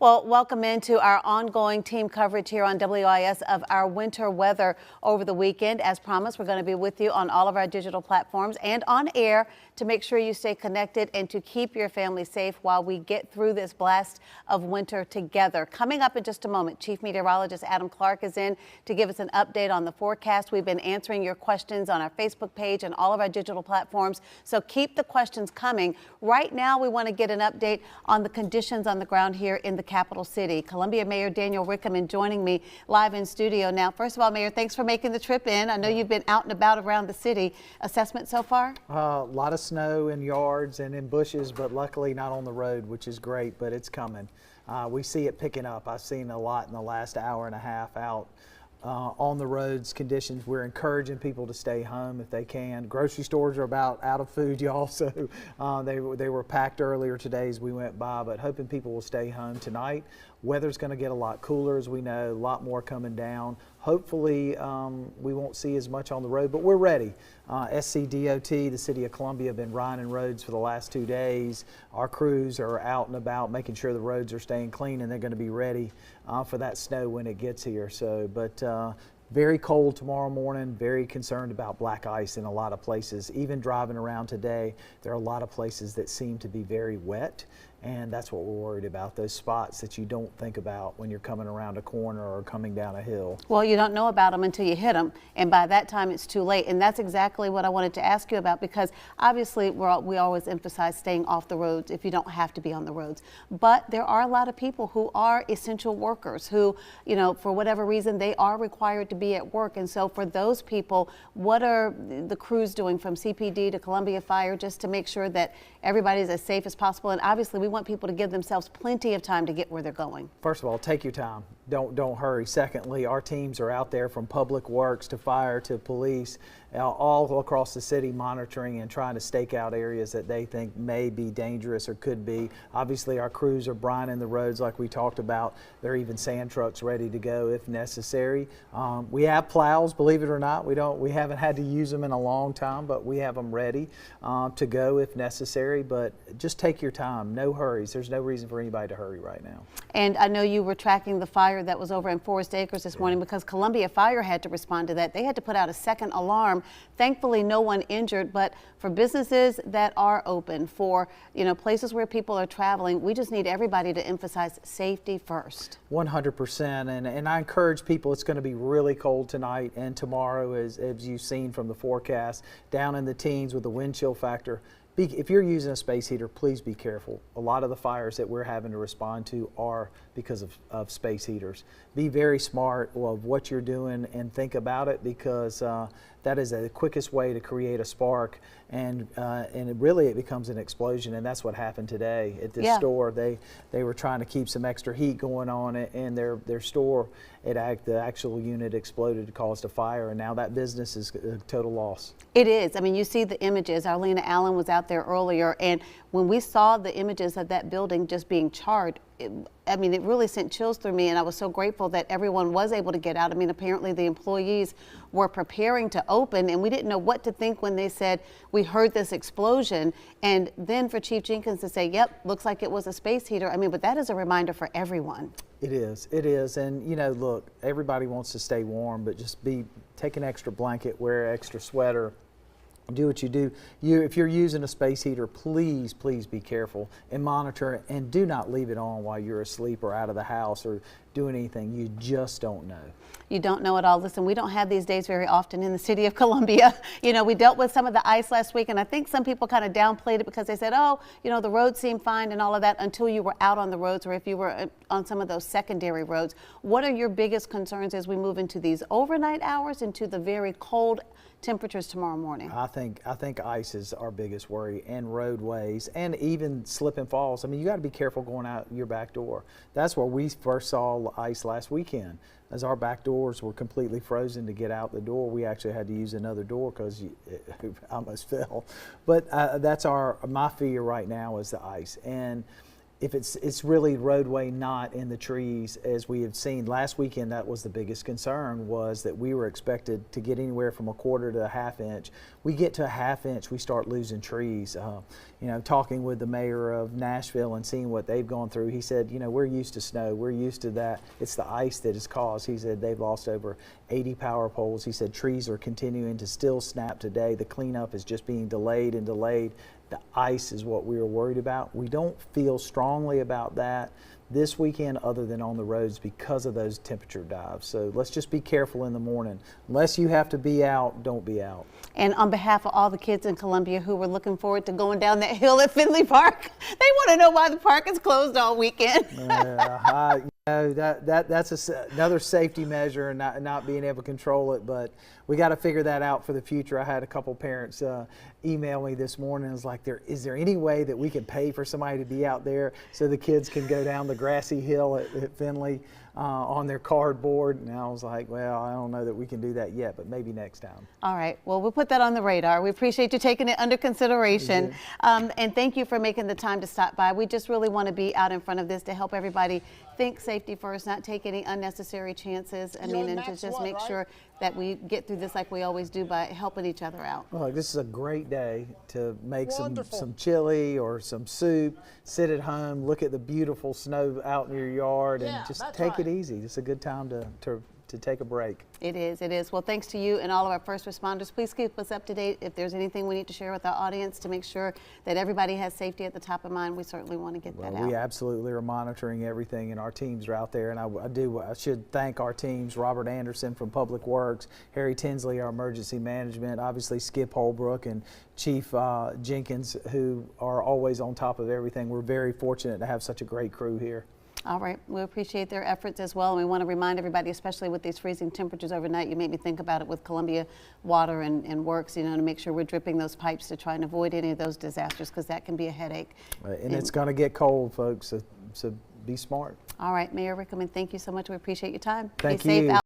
Well, welcome into our ongoing team coverage here on WIS of our winter weather over the weekend. As promised, we're going to be with you on all of our digital platforms and on air to make sure you stay connected and to keep your family safe while we get through this blast of winter together. Coming up in just a moment, Chief Meteorologist Adam Clark is in to give us an update on the forecast. We've been answering your questions on our Facebook page and all of our digital platforms, so keep the questions coming. Right now, we want to get an update on the conditions on the ground here in the capital city. Columbia Mayor Daniel Rickenmann joining me live in studio now. First of all, Mayor, thanks for making the trip in. I know you've been out and about around the city. Assessment so far? A lot of snow in yards and in bushes, but luckily not on the road, which is great, but it's coming. We see it picking up. I've seen a lot in the last hour and a half out on the roads conditions. We're encouraging people to stay home if they can. Grocery stores are about out of food, y'all, so they were packed earlier today as we went by, but hoping people will stay home tonight. Weather's going to get a lot cooler, as we know, a lot more coming down. Hopefully we won't see as much on the road, but we're ready. SCDOT, the City of Columbia, have been riding roads for the last 2 days. Our crews are out and about making sure the roads are staying clean, and they're going to be ready for that snow when it gets here. So, but very cold tomorrow morning, very concerned about black ice in a lot of places. Even driving around today, there are a lot of places that seem to be very wet. And that's what we're worried about, those spots that you don't think about when you're coming around a corner or coming down a hill. Well, you don't know about them until you hit them, and by that time it's too late. And that's exactly what I wanted to ask you about, because obviously we always emphasize staying off the roads if you don't have to be on the roads. But there are a lot of people who are essential workers who, you know, for whatever reason, they are required to be at work. And so for those people, what are the crews doing from CPD to Columbia Fire just to make sure that everybody's as safe as possible? And obviously we want people to give themselves plenty of time to get where they're going. First of all, take your time. Don't hurry. Secondly, our teams are out there from public works to fire to police, all across the city, monitoring and trying to stake out areas that they think may be dangerous or could be. Obviously, our crews are brining the roads like we talked about. There are even sand trucks ready to go if necessary. We have plows, believe it or not. We haven't had to use them in a long time, but we have them ready to go if necessary. But just take your time. No hurries. There's no reason for anybody to hurry right now. And I know you were tracking the fire that was over in Forest Acres this morning, because Columbia Fire had to respond to that. They had to put out a second alarm. Thankfully, no one injured, but for businesses that are open, for places where people are traveling, we just need everybody to emphasize safety first. 100%, and I encourage people. It's going to be really cold tonight and tomorrow, as you've seen from the forecast, down in the teens with the wind chill factor. If you're using a space heater, please be careful. A lot of the fires that we're having to respond to are because of space heaters. Be very smart of what you're doing and think about it, because that is the quickest way to create a spark, and it becomes an explosion. And that's what happened today at this store. They were trying to keep some extra heat going on in their store. The actual unit exploded, caused a fire, and now that business is a total loss. It is. I mean, you see the images. Arlena Allen was out there earlier, and when we saw the images of that building just being charred, it really sent chills through me, and I was so grateful that everyone was able to get out. I mean, apparently the employees were preparing to open, and we didn't know what to think when they said, we heard this explosion. And then for Chief Jenkins to say, yep, looks like it was a space heater. I mean, but that is a reminder for everyone. It is. And look, everybody wants to stay warm, but just take an extra blanket, wear an extra sweater. Do what you do. If you're using a space heater, please be careful and monitor it, and do not leave it on while you're asleep or out of the house or doing anything. You just don't know. You don't know it all. Listen, we don't have these days very often in the city of Columbia. We dealt with some of the ice last week, and I think some people kind of downplayed it because they said, oh, the roads seem fine and all of that, until you were out on the roads, or if you were on some of those secondary roads. What are your biggest concerns as we move into these overnight hours, into the very cold temperatures tomorrow morning? I think ice is our biggest worry, and roadways, and even slip and falls. I mean, you got to be careful going out your back door. That's where we first saw ice last weekend, as our back doors were completely frozen. To get out the door, we actually had to use another door because it almost fell. But that's my fear right now is the ice. And if it's really roadway, not in the trees, as we have seen last weekend. That was the biggest concern, was that we were expected to get anywhere from a quarter to a half inch. we get to a ½ inch, we start losing trees. You know, talking with the mayor of Nashville and seeing what they've gone through, he said, you know, we're used to snow, we're used to that. It's the ice that has caused. He said they've lost over 80 power poles. He said trees are continuing to still snap today. The cleanup is just being delayed and delayed. The ice is what we were worried about. We don't feel strongly about that this weekend other than on the roads because of those temperature dives. So let's just be careful in the morning. Unless you have to be out, don't be out. And on behalf of all the kids in Columbia who were looking forward to going down that hill at Finley Park, they want to know why the park is closed all weekend. You know, that's another safety measure and not being able to control it, but we got to figure that out for the future. I had a couple parents email me this morning. It was like, is there any way that we can pay for somebody to be out there so the kids can go down the grassy hill at Finley on their cardboard? And I was like, well, I don't know that we can do that yet, but maybe next time. All right. Well, we'll put that on the radar. We appreciate you taking it under consideration. And thank you for making the time to stop by. We just really want to be out in front of this to help everybody think safety first, not take any unnecessary chances. I mean, and to just make sure that we get through this like we always do by helping each other out. Well, this is a great day to make some chili or some soup, sit at home, look at the beautiful snow out in your yard, and just take it easy. It's a good time to take a break. It is, it is. Well, thanks to you and all of our first responders. Please keep us up to date. If there's anything we need to share with our audience to make sure that everybody has safety at the top of mind, we certainly want to get that out. We absolutely are monitoring everything, and our teams are out there. And I should thank our teams, Robert Anderson from Public Works, Harry Tinsley, our emergency management, obviously Skip Holbrook and Chief Jenkins, who are always on top of everything. We're very fortunate to have such a great crew here. All right. We appreciate their efforts as well. And we want to remind everybody, especially with these freezing temperatures overnight, you made me think about it with Columbia Water and Works, you know, to make sure we're dripping those pipes to try and avoid any of those disasters, because that can be a headache. And it's going to get cold, folks, so be smart. All right. Mayor Rickenmann, thank you so much. We appreciate your time. Thank you.